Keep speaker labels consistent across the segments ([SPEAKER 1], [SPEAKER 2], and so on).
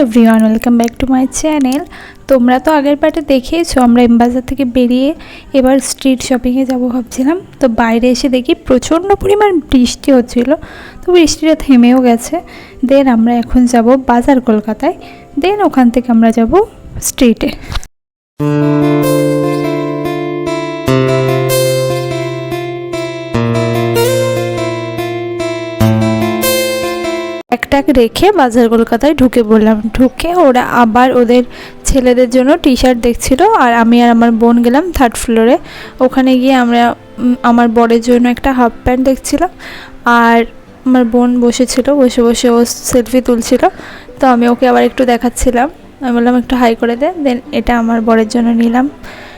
[SPEAKER 1] Everyone, welcome back to my channel. তোমরা তো আগের পার্টে দেখেইছো আমরা এমবাজার থেকে বেরিয়ে এবার স্ট্রিট শপিংয়ে যাব ভাবছিলাম। তো বাইরে এসে দেখি প্রচণ্ড পরিমাণ বৃষ্টি হচ্ছিল, তো বৃষ্টিটা থেমেও গেছে। দেন আমরা এখন যাব বাজার কলকাতায়, দেন ওখান থেকে আমরা যাব স্ট্রিটে। ব্যাগটাকে রেখে বাজার কলকাতায় ঢুকে পড়লাম। ঢুকে ওরা আবার ওদের ছেলেদের জন্য টি শার্ট দেখছিল, আর আমি আর আমার বোন গেলাম 3rd ফ্লোরে। ওখানে গিয়ে আমরা আমার বরের জন্য একটা হাফ প্যান্ট দেখছিলাম, আর আমার বোন বসেছিল, বসে বসে ও সেলফি তুলছিল। তো আমি ওকে আবার একটু দেখাচ্ছিলাম, আমি বললাম একটু হাই করে দে। দেন এটা আমার বরের জন্য নিলাম,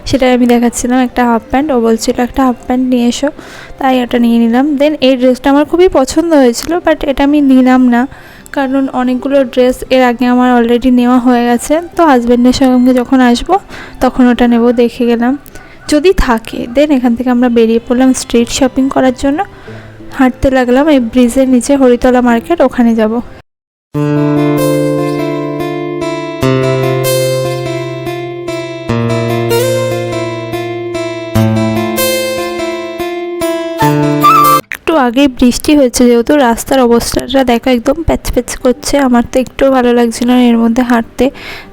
[SPEAKER 1] সেটাই আমি দেখাচ্ছিলাম একটা হাফ প্যান্ট। ও বলছিল একটা হাফ প্যান্ট নিয়ে এসো, তাই ওটা নিয়ে নিলাম। দেন এই ড্রেসটা আমার খুবই পছন্দ হয়েছিল, বাট এটা আমি নিলাম না, কারণ অনেকগুলো ড্রেস এর আগে আমার অলরেডি নেওয়া হয়ে গেছে। তো হাজব্যান্ডের সঙ্গে যখন আসবো তখন ওটা নেব, দেখে গেলাম যদি থাকে। দেন এখান থেকে আমরা বেরিয়ে পড়লাম স্ট্রিট শপিং করার জন্য। হাঁটতে লাগলাম এই ব্রিজের নিচে হরিতলা মার্কেট, ওখানে যাব। আগে বৃষ্টি হয়েছে, যেহেতু রাস্তার অবস্থাটা দেখো একদম প্যাচ প্যাচ করছে। আমার তো একটু ভালো লাগছিল না এর মধ্যে হাঁটতে,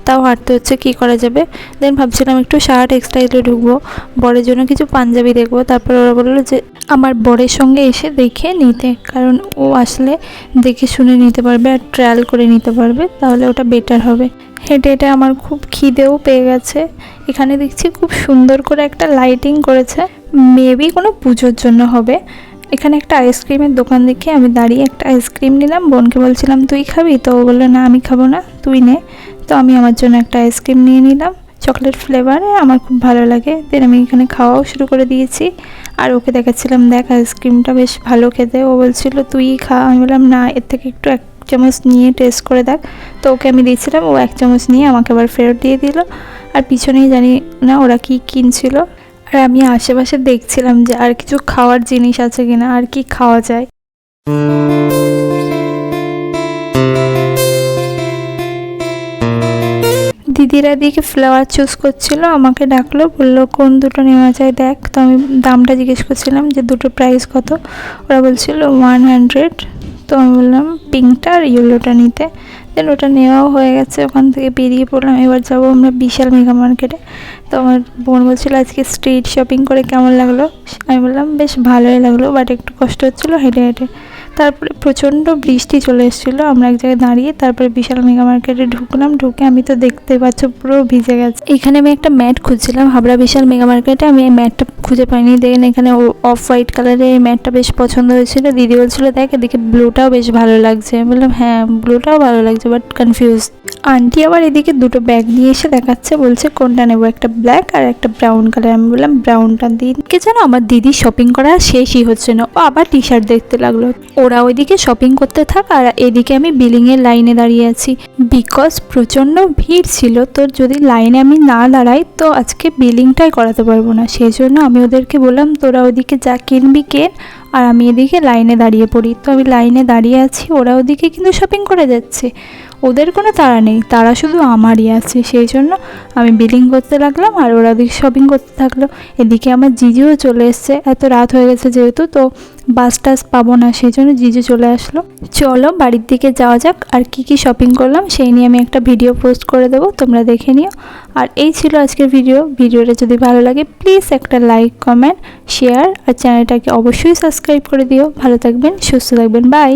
[SPEAKER 1] তাও হাঁটতে হচ্ছে, কি করা যাবে। দেন ভাবছিলাম একটু শার্ট এক্সটাইলে ঢুকবো, বরের জন্য কিছু পাঞ্জাবি দেখবো। তারপর ওরা বললো যে আমার বরের সঙ্গে এসে দেখে নিতে, কারণ ও আসলে দেখে শুনে নিতে পারবে আর ট্রায়াল করে নিতে পারবে, তাহলে ওটা বেটার হবে। হেঁটে হেঁটে আমার খুব খিদেও পেয়ে গেছে। এখানে দেখছি খুব সুন্দর করে একটা লাইটিং করেছে, মেবি কোনো পুজোর জন্য হবে। এখানে একটা আইসক্রিমের দোকান দেখে আমি দাঁড়িয়ে একটা আইসক্রিম নিলাম। বোনকে বলছিলাম তুই খাবি, তো ও বললো না আমি খাবো না, তুই নে। তো আমি আমার জন্য একটা আইসক্রিম নিয়ে নিলাম চকলেট ফ্লেভারে, আমার খুব ভালো লাগে। দেন আমি এখানে খাওয়াও শুরু করে দিয়েছি, আর ওকে দেখাচ্ছিলাম দেখ আইসক্রিমটা বেশ ভালো খেতে। ও বলছিল তুই খা, আমি বললাম না, এর থেকে একটু 1 চামচ নিয়ে টেস্ট করে দেখ। তো ওকে আমি দিয়েছিলাম, ও 1 চামচ নিয়ে আমাকে আবার ফেরত দিয়ে দিল। আর পিছনেই জানি না ওরা কি কিনছিল, আর আমি আশেপাশে দেখছিলাম যে আর কিছু খাওয়ার জিনিস আছে কিনা, আর কি খাওয়া যায়। দিদিরা দিকে ফ্লাওয়ার চুজ করছিল, আমাকে ডাকলো, বললো কোন দুটো নেওয়া যায় দেখ। তো আমি দামটা জিজ্ঞেস করছিলাম যে দুটো প্রাইস কত। ওরা বলছিল 100। তো আমি বললাম পিঙ্কটা আর ইয়েলোটা নিতে। দেন ওটা নেওয়াও হয়ে গেছে, ওখান থেকে বেরিয়ে পড়লাম। এবার যাবো আমরা বিশাল মেগা মার্কেটে। তো আমার বোন বলছিল আজকে স্ট্রিট শপিং করে কেমন লাগলো। আমি বললাম বেশ ভালোই লাগলো, বাট একটু কষ্ট হচ্ছিলো হেঁটে হেঁটে। তারপরে প্রচণ্ড বৃষ্টি চলে এসেছিলো, আমরা এক জায়গায় দাঁড়িয়ে তারপরে বিশাল মেগা মার্কেটে ঢুকলাম। ঢুকে আমি তো দেখতে পাচ্ছ পুরো ভিজে গেছে। এখানে আমি একটা ম্যাট খুঁজছিলাম হাবড়া বিশাল মেগা মার্কেটে, আমি এই ম্যাটটা খুঁজে পাইনি। দেখেন এখানে অফ হোয়াইট কালারের এই ম্যাটটা বেশ পছন্দ হয়েছিল। দিদি বলছিল দেখ এদিকে ব্লুটাও বেশ ভালো লাগছে। আমি বললাম হ্যাঁ ব্লুটাও ভালো লাগছে, বাট কনফিউজ। আন্টি আবার এদিকে দুটো ব্যাগ নিয়ে এসে দেখাচ্ছে, বলছে কোনটা নেবো, একটা ব্ল্যাক আর একটা ব্রাউন কালার। আমি বললাম ব্রাউনটা দিন। কে জানো আমার দিদি শপিং করা শেষই হচ্ছে না, ও আবার টি শার্ট দেখতে লাগলো। ওরা ওইদিকে শপিং করতে থাক, আর এদিকে আমি বিলিংয়ের লাইনে দাঁড়িয়ে আছি, বিকজ প্রচণ্ড ভিড় ছিল। তো যদি লাইনে আমি না দাঁড়াই তো আজকে বিলিংটাই করাতে পারবো না। সেই জন্য আমি ওদেরকে বললাম তোরা ওদিকে যা কিনবি কেন, আর আমি এদিকে লাইনে দাঁড়িয়ে পড়ি। তো আমি লাইনে দাঁড়িয়ে আছি, ওরা ওদিকে কিন্তু শপিং করে যাচ্ছে, ওদের কোনো তাড়া নেই, তারা শুধু আমারই আছে। সেই জন্য আমি বিলিং করতে লাগলাম, আর ওরা ওদিকে শপিং করতে থাকলো। এদিকে আমার জিজুও চলে এসছে, এত রাত হয়ে গেছে যেহেতু, তো বাস টাস পাবো না, সেই জন্য জিজু চলে আসলো। চলো বাড়ির দিকে যাওয়া যাক, আর কি কি শপিং করলাম সেই নিয়ে আমি একটা ভিডিও পোস্ট করে দেবো, তোমরা দেখে নিও। আর এই ছিল আজকের ভিডিওটা যদি ভালো লাগে প্লিজ একটা লাইক কমেন্ট শেয়ার, আর চ্যানেলটাকে অবশ্যই সাবস্ক্রাইব করে দিও। ভালো থাকবেন, সুস্থ থাকবেন, বাই।